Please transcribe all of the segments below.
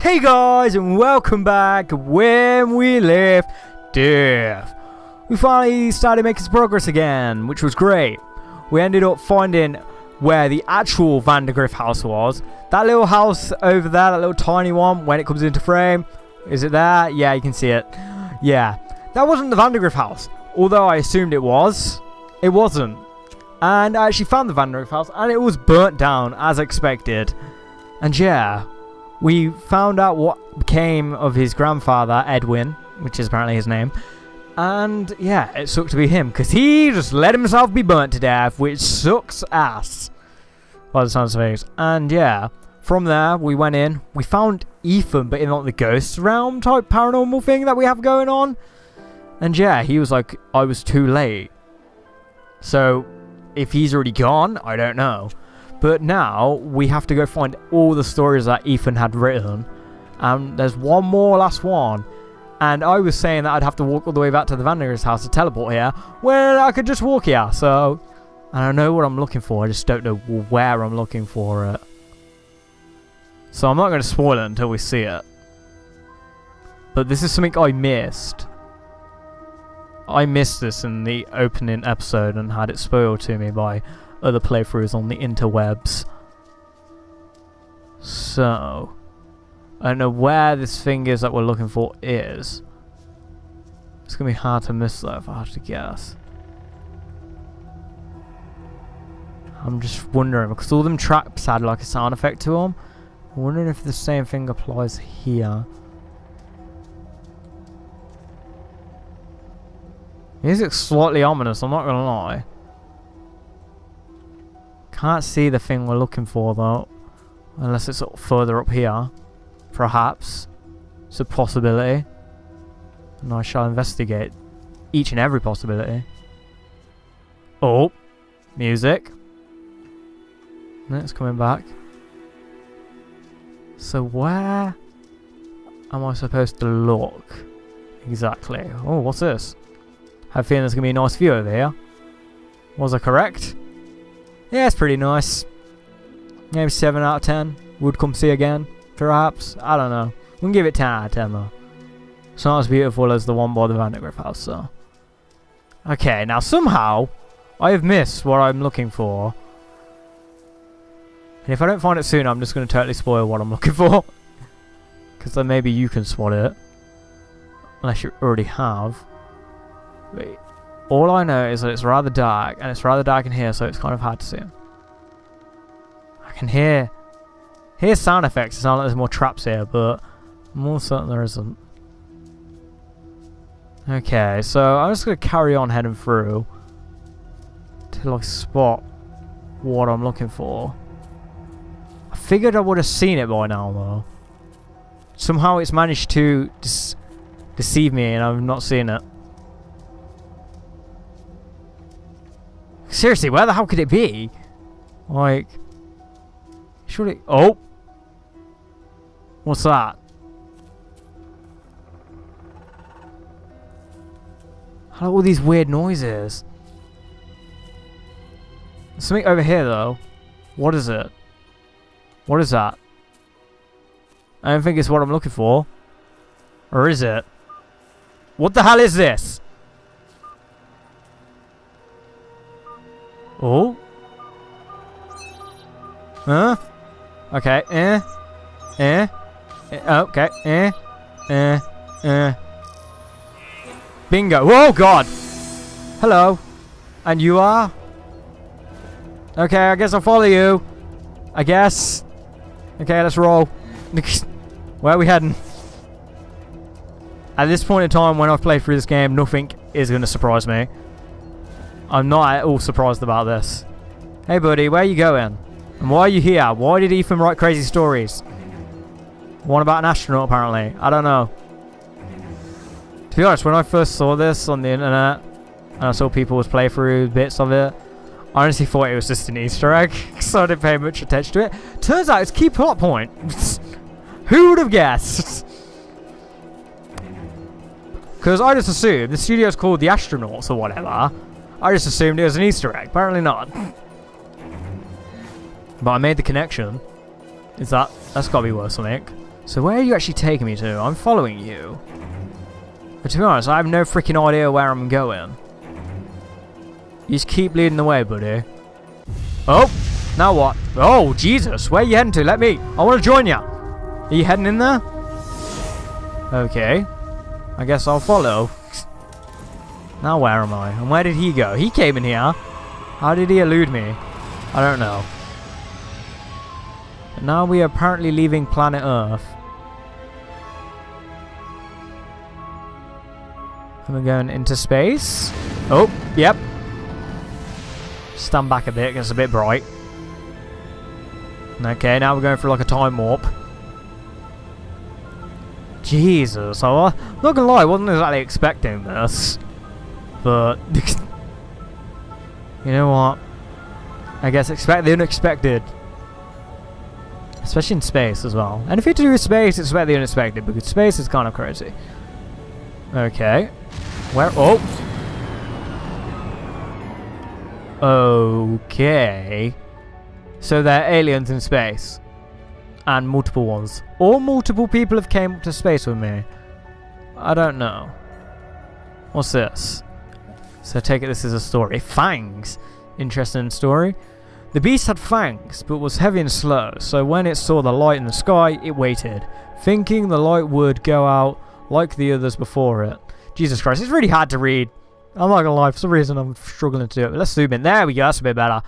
Hey guys, and welcome back. When we left Death, we finally started making some progress again, which was great. We ended up finding where the actual Vandergriff house was. That little house over there, that little tiny one, when it comes into frame. Is it there? Yeah, you can see it. Yeah, that wasn't the Vandergriff house, although I assumed it was. It wasn't. And I actually found the Vandergriff house, and it was burnt down as expected. And yeah, we found out what became of his grandfather, Edwin, which is apparently his name. And yeah, it sucked to be him, because he just let himself be burnt to death, which sucks ass, by the sounds of things. And yeah, from there, we went in. We found Ethan, but in like the ghost realm type paranormal thing that we have going on. And yeah, he was like, I was too late. So, if he's already gone, I don't know. But now, we have to go find all the stories that Ethan had written. And there's one more last one. And I was saying that I'd have to walk all the way back to the Vandergriff's house to teleport here. Well, I could just walk here, so... I don't know what I'm looking for, I just don't know where I'm looking for it. So I'm not going to spoil it until we see it. But this is something I missed. I missed this in the opening episode and had it spoiled to me by other playthroughs on the interwebs. So, I don't know where this thing is that we're looking for is. It's going to be hard to miss though if I have to guess. I'm just wondering, because all them traps had like a sound effect to them. I'm wondering if the same thing applies here. Music's slightly ominous, I'm not gonna lie. Can't see the thing we're looking for though. Unless it's further up here. Perhaps. It's a possibility. And I shall investigate each and every possibility. Oh. Music. And it's coming back. So where am I supposed to look? Exactly. Oh, what's this? I have a feeling there's going to be a nice view over here. Was I correct? Yeah, it's pretty nice. Maybe 7 out of 10. Would come see again, perhaps. I don't know. We can give it 10 out of 10 though. It's not as beautiful as the one by the Vandergriff house, so. Okay, now somehow I have missed what I'm looking for. And if I don't find it soon, I'm just going to totally spoil what I'm looking for. Because then maybe you can spot it. Unless you already have. Wait. All I know is that it's rather dark. And it's rather dark in here, so it's kind of hard to see. I can hear sound effects. It sounds like there's more traps here, but I'm more certain there isn't. Okay, so I'm just going to carry on heading through. Till I spot what I'm looking for. I figured I would have seen it by now though. Somehow it's managed to deceive me and I've not seen it. Seriously, where the hell could it be? Like, surely... Oh! What's that? How are all these weird noises? There's something over here though. What is it? What is that? I don't think it's what I'm looking for. Or is it? What the hell is this? Oh? Huh? Okay. Okay. Bingo. Oh god! Hello. And you are? Okay, I guess I'll follow you. I guess. Okay, let's roll. Where are we heading? At this point in time, when I've played through this game, nothing is going to surprise me. I'm not at all surprised about this. Hey buddy, where are you going? And why are you here? Why did Ethan write crazy stories? One about an astronaut, apparently. I don't know. To be honest, when I first saw this on the internet, and I saw people's playthrough bits of it, I honestly thought it was just an Easter egg, so I didn't pay much attention to it. Turns out it's a key plot point. Who would have guessed? Because I just assumed the studio's called The Astronauts or whatever. I just assumed it was an Easter egg. Apparently not. But I made the connection. That's gotta be worth something. So where are you actually taking me to? I'm following you. But to be honest, I have no freaking idea where I'm going. You just keep leading the way, buddy. Oh! Now what? Oh, Jesus! Where are you heading to? Let me! I want to join you! Are you heading in there? Okay. I guess I'll follow. Now where am I? And where did he go? He came in here. How did he elude me? I don't know. But now we are apparently leaving planet Earth. And we're going into space. Oh, yep. Stand back a bit, it's a bit bright. Okay, now we're going for like a time warp. Jesus, I'm not gonna lie, I wasn't exactly expecting this. But, you know what? I guess expect the unexpected. Especially in space as well. Anything to do with space, expect the unexpected, because space is kind of crazy. Okay. Where? Oh! Okay. So they're aliens in space. And multiple ones. Or multiple people have came up to space with me. I don't know. What's this? So I take it this is a story. Fangs. Interesting story. The beast had fangs, but was heavy and slow, so when it saw the light in the sky, it waited, thinking the light would go out like the others before it. Jesus Christ, it's really hard to read. I'm not gonna lie, for some reason I'm struggling to do it. But let's zoom in. There we go, that's a bit better.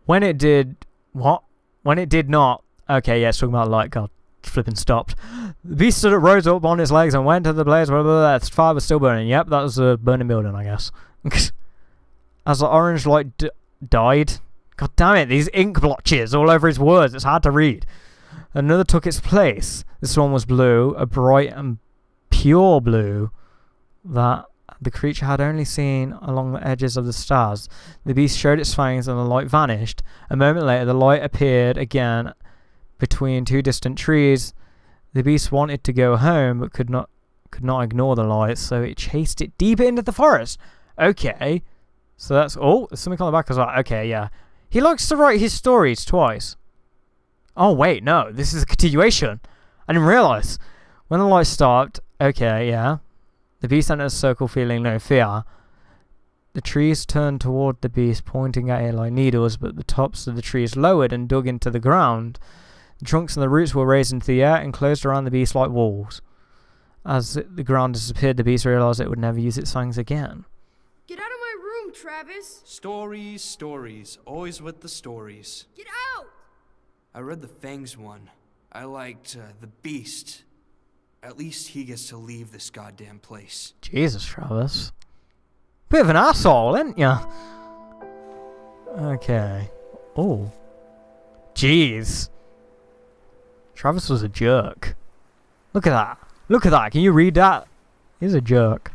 When it did... What? When it did not... Okay, yeah, it's talking about light. God, flipping stopped. The beast stood up, rose up on its legs and went to the blaze. Its fire was still burning. Yep, that was a burning building, I guess. As the orange light died... God damn it, these ink blotches all over his words. It's hard to read. Another took its place. This one was blue, a bright and pure blue that the creature had only seen along the edges of the stars. The beast showed its fangs and the light vanished. A moment later, the light appeared again between two distant trees. The beast wanted to go home, but could not ignore the light, so it chased it deeper into the forest. Okay. So that's... Oh, there's something on the back as well. Okay, yeah. He likes to write his stories twice. Oh, wait, no. This is a continuation. I didn't realise. When the light stopped... Okay, yeah. The beast entered a circle feeling no fear. The trees turned toward the beast, pointing at it like needles, but the tops of the trees lowered and dug into the ground. The trunks and the roots were raised into the air and closed around the beast like walls. As the ground disappeared, the beast realised it would never use its fangs again. Get out of my room, Travis! Stories, stories. Always with the stories. Get out! I read the Fangs one. I liked the Beast. At least he gets to leave this goddamn place. Jesus, Travis. Bit of an asshole, ain't ya? Okay. Oh. Jeez. Travis was a jerk. Look at that. Look at that. Can you read that? He's a jerk.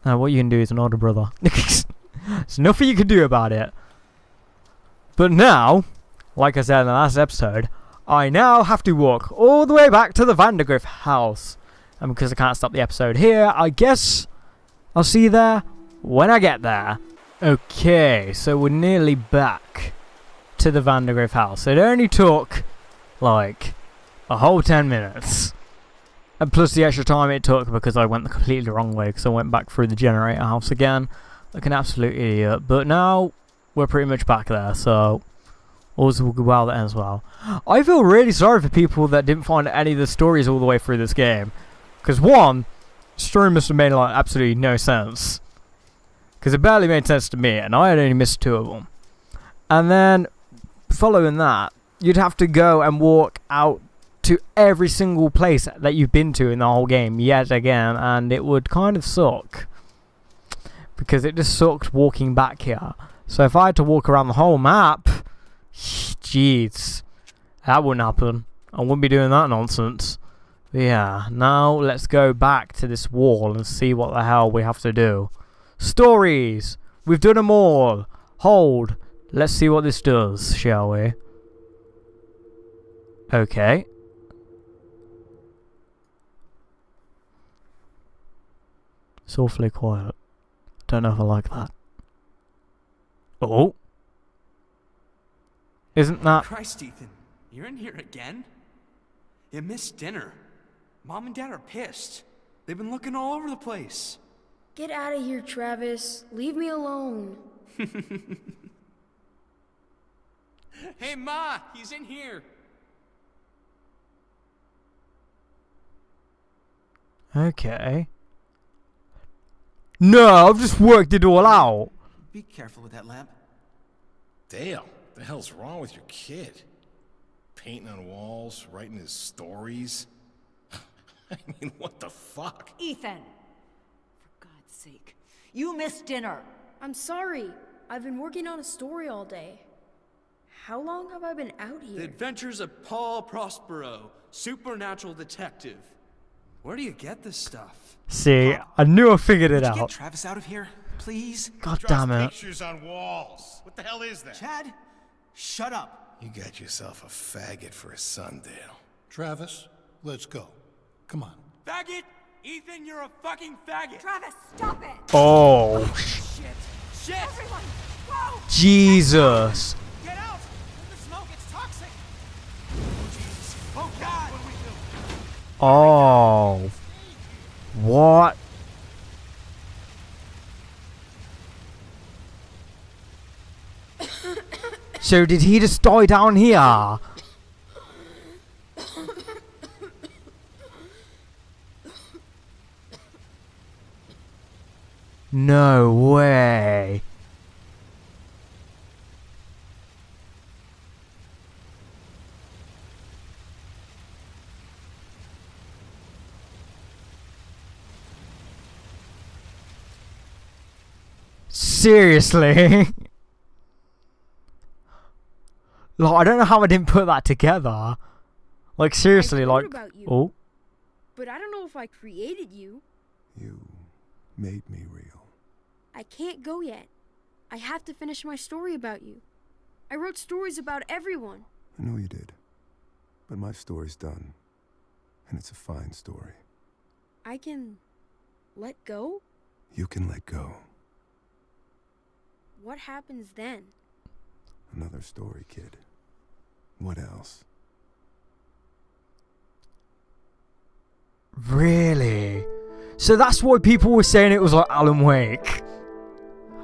Now, what you can do is an older brother. There's nothing you can do about it. But now, like I said in the last episode, I now have to walk all the way back to the Vandergrift house. And because I can't stop the episode here, I guess I'll see you there when I get there. Okay, so we're nearly back to the Vandergrift house. It only took, like, a whole 10 minutes. And plus the extra time it took because I went the completely wrong way because I went back through the generator house again. Like an absolute idiot. But now we're pretty much back there, so all's will go well as well. I feel really sorry for people that didn't find any of the stories all the way through this game. Because one, the story must have made like absolutely no sense. Because it barely made sense to me and I had only missed 2 of them. And then following that, you'd have to go and walk out to every single place that you've been to in the whole game yet again, and it would kind of suck because it just sucked walking back here. So if I had to walk around the whole map, jeez, that wouldn't happen. I wouldn't be doing that nonsense. But yeah, now let's go back to this wall and see what the hell we have to do. Stories, we've done them all. Hold, let's see what this does, shall we? Okay. It's awfully quiet. Don't know if I like that. Oh. Isn't that... Christ, Ethan. You're in here again? You missed dinner. Mom and Dad are pissed. They've been looking all over the place. Get out of here, Travis. Leave me alone. Hey, Ma, he's in here. Okay. No, I've just worked it all out. Be careful with that lamp. Dale, the hell's wrong with your kid? Painting on walls, writing his stories. I mean, what the fuck? Ethan! For God's sake, you missed dinner. I'm sorry. I've been working on a story all day. How long have I been out The here? Adventures of Paul Prospero, supernatural detective. Where do you get this stuff? See, I knew I figured it Would you get out. Travis out of here, please? God Draws damn it. pictures on walls. What the hell is that? Chad, shut up. You got yourself a faggot for a son, Dale. Travis, let's go. Come on. Faggot! Ethan, you're a fucking faggot! Travis, stop it! Oh, Shit! Shit! Everyone, go! Jesus. Get out! The smoke, it's toxic. Oh, Jesus. Oh, God. What do we do? Oh. What? So did he just die down here? No way. Seriously? Like, I don't know how I didn't put that together. Like, seriously, I like... wrote about you. Oh. But I don't know if I created you. You made me real. I can't go yet. I have to finish my story about you. I wrote stories about everyone. I know you did. But my story's done. And it's a fine story. I can let go? You can let go. What happens then? Another story, kid. What else? Really? So that's why people were saying it was like Alan Wake.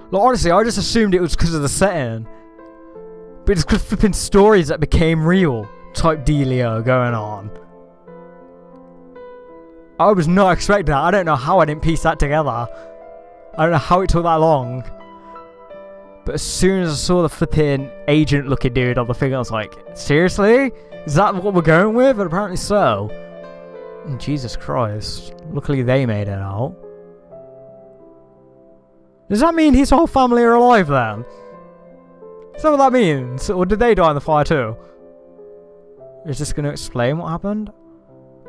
Like, honestly, I just assumed it was because of the setting. But it's because flipping stories that became real type dealio going on. I was not expecting that. I don't know how I didn't piece that together. I don't know how it took that long. But as soon as I saw the flipping agent looking dude on the thing, I was like, seriously? Is that what we're going with? And apparently so. Jesus Christ. Luckily they made it out. Does that mean his whole family are alive then? Is that what that means? Or did they die in the fire too? Is this going to explain what happened?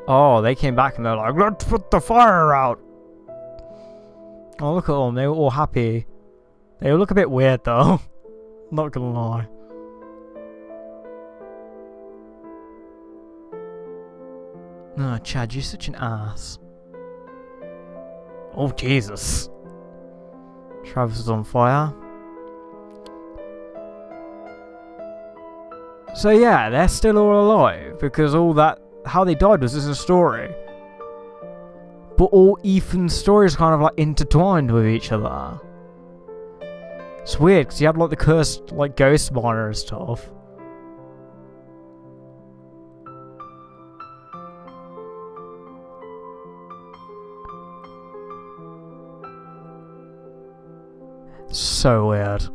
Oh, they came back and they're like, let's put the fire out. Oh, look at them. They were all happy. They look a bit weird though. Not gonna lie. No, Chad, you're such an ass. Oh, Jesus. Travis is on fire. So yeah, they're still all alive because all that, how they died was just a story. But all Ethan's stories kind of like intertwined with each other. It's weird because you had like the cursed like ghost miner and stuff. So weird.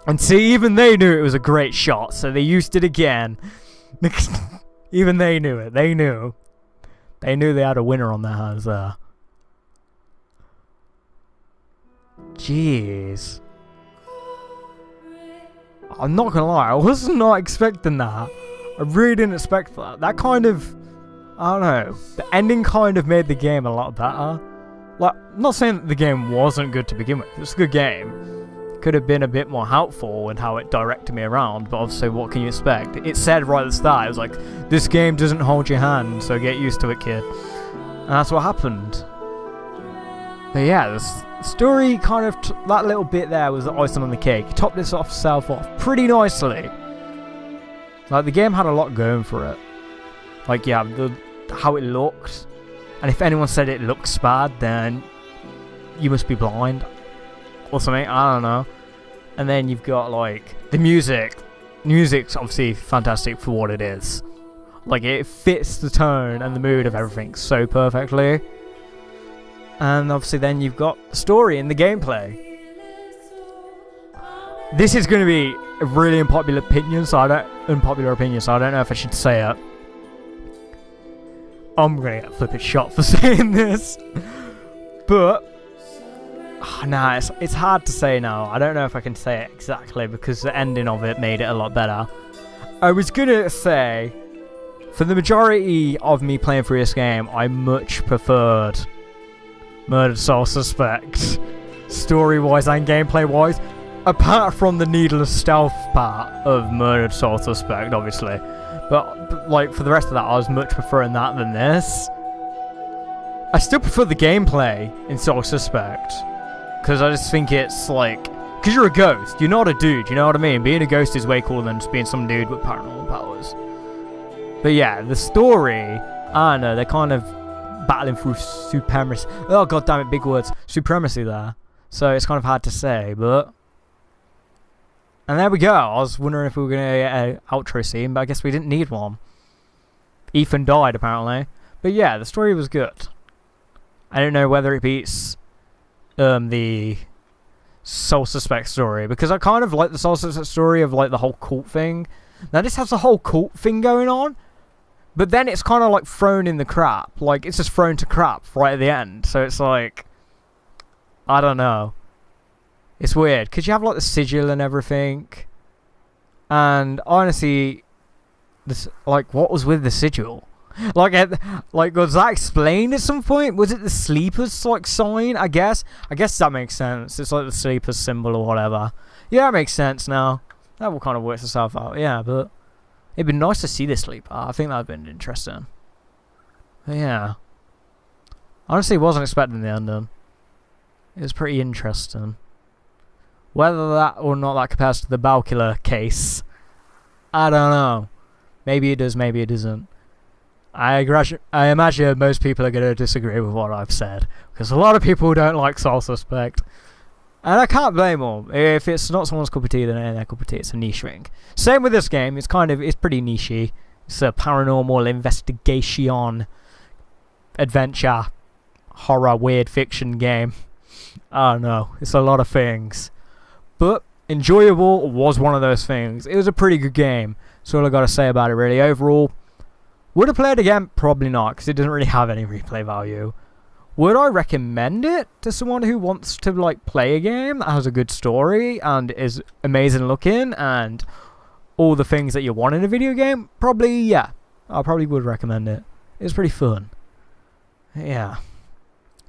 And see, even they knew it was a great shot, so they used it again. Even they knew it. They knew. They knew they had a winner on their hands there. Jeez. I'm not gonna lie, I was not expecting that. I really didn't expect that. That kind of... I don't know. The ending kind of made the game a lot better. Like, I'm not saying that the game wasn't good to begin with. It's a good game. Could have been a bit more helpful in how it directed me around, but obviously what can you expect? It said right at the start, it was like, this game doesn't hold your hand, so get used to it, kid. And that's what happened. But yeah, the story kind of, that little bit there was the icing on the cake. It topped itself off pretty nicely. Like, the game had a lot going for it. Like, yeah, how it looked. And if anyone said it looks bad, then you must be blind. Or something, I don't know. And then you've got, like, the music. Music's obviously fantastic for what it is. Like, it fits the tone and the mood of everything so perfectly. And obviously then you've got the story and the gameplay. This is going to be a really unpopular opinion, so I don't know if I should say it. I'm going to get flipping shot for saying this. But nah, it's hard to say now. I don't know if I can say it exactly because the ending of it made it a lot better. I was going to say, for the majority of me playing through this game, I much preferred Murdered Soul Suspect, story-wise and gameplay-wise, apart from the needless stealth part of Murdered Soul Suspect, obviously. But like, for the rest of that, I was much preferring that than this. I still prefer the gameplay in Soul Suspect, because I just think it's like, because you're a ghost, you're not a dude, you know what I mean? Being a ghost is way cooler than just being some dude with paranormal powers. But yeah, the story, I don't know, they're kind of battling through supremacy. Oh god damn it, big words. Supremacy there. So it's kind of hard to say, but... And there we go. I was wondering if we were going to get an outro scene, but I guess we didn't need one. Ethan died, apparently. But yeah, the story was good. I don't know whether it beats the Soul Suspect story, because I kind of like the Soul Suspect story of like the whole cult thing. Now this has the whole cult thing going on, but then it's kind of like thrown in the crap. Like, it's just thrown to crap right at the end. So it's like, I don't know. It's weird, because you have like the sigil and everything. And honestly, this, like, what was with the sigil? Like, was that explained at some point? Was it the sleepers like sign? I guess that makes sense. It's like the sleepers symbol or whatever. Yeah, it makes sense now. That will kind of work itself out. Yeah, but it'd be nice to see the sleeper. I think that'd been interesting. But yeah, honestly, wasn't expecting the ending. It was pretty interesting. Whether that or not that compares to the Balcula case, I don't know. Maybe it does, maybe it doesn't. I imagine most people are going to disagree with what I've said, because a lot of people don't like Soul Suspect. And I can't blame them. If it's not someone's cup of tea, then it ain't their cup of tea. It's a niche thing. Same with this game. It's pretty nichey. It's a paranormal investigation, adventure, horror, weird fiction game. I don't know. It's a lot of things. But enjoyable was one of those things. It was a pretty good game. That's all I got to say about it, really. Overall, would I play it again? Probably not, because it doesn't really have any replay value. Would I recommend it to someone who wants to like play a game that has a good story and is amazing looking and all the things that you want in a video game? Probably, yeah. I probably would recommend it. It was pretty fun. Yeah.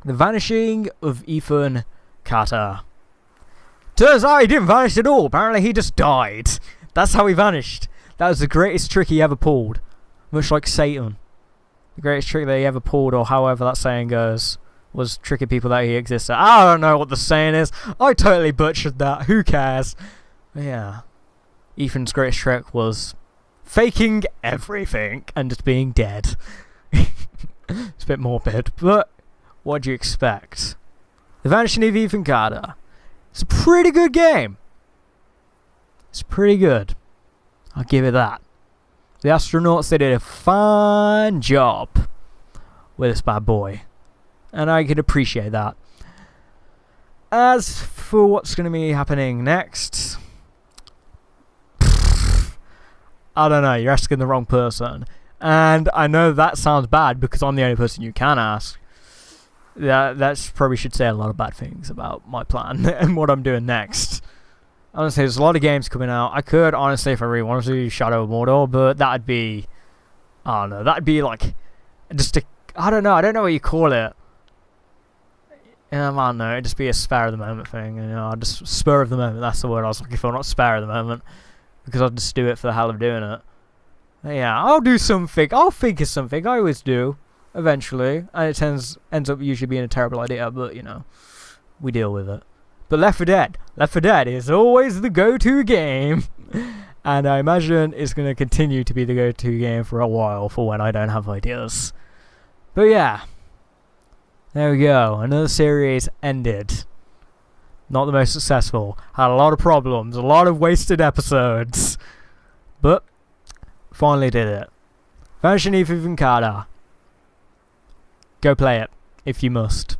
The Vanishing of Ethan Carter. Turns out he didn't vanish at all. Apparently he just died. That's how he vanished. That was the greatest trick he ever pulled. Much like Satan. The greatest trick that he ever pulled, or however that saying goes, was tricking people that he existed. I don't know what the saying is. I totally butchered that. Who cares? But yeah. Ethan's greatest trick was faking everything and just being dead. It's a bit morbid, but what do you expect? The Vanishing of Ethan Carter. It's a pretty good game. It's pretty good. I'll give it that. The astronauts, they did a fine job with this bad boy. And I could appreciate that. As for what's going to be happening next, I don't know, you're asking the wrong person. And I know that sounds bad because I'm the only person you can ask. That probably should say a lot of bad things about my plan and what I'm doing next. Honestly, there's a lot of games coming out. I could, honestly, if I really wanted to, do Shadow of Mordor, but that'd be... I don't know, that'd be like... just a... I don't know what you call it. I don't know, it'd just be a spur of the moment thing. You know, just spur of the moment, that's the word I was looking for, not spare of the moment. Because I'd just do it for the hell of doing it. But yeah, I'll do something. I'll think of something. I always do. Eventually. And it ends up usually being a terrible idea, but, you know, we deal with it. But Left 4 Dead. Left 4 Dead is always the go-to game. And I imagine it's going to continue to be the go-to game for a while for when I don't have ideas. But yeah, there we go. Another series ended. Not the most successful. Had a lot of problems, a lot of wasted episodes. But finally did it. Vanishing Ethan Carter. Go play it if you must.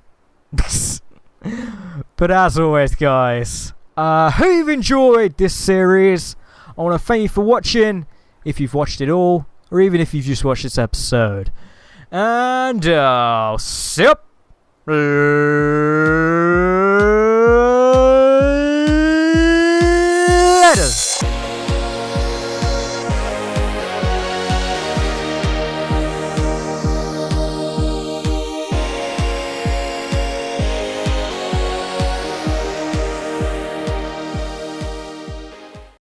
But as always, guys, hope you've enjoyed this series. I want to thank you for watching, if you've watched it all, or even if you've just watched this episode. And see ya.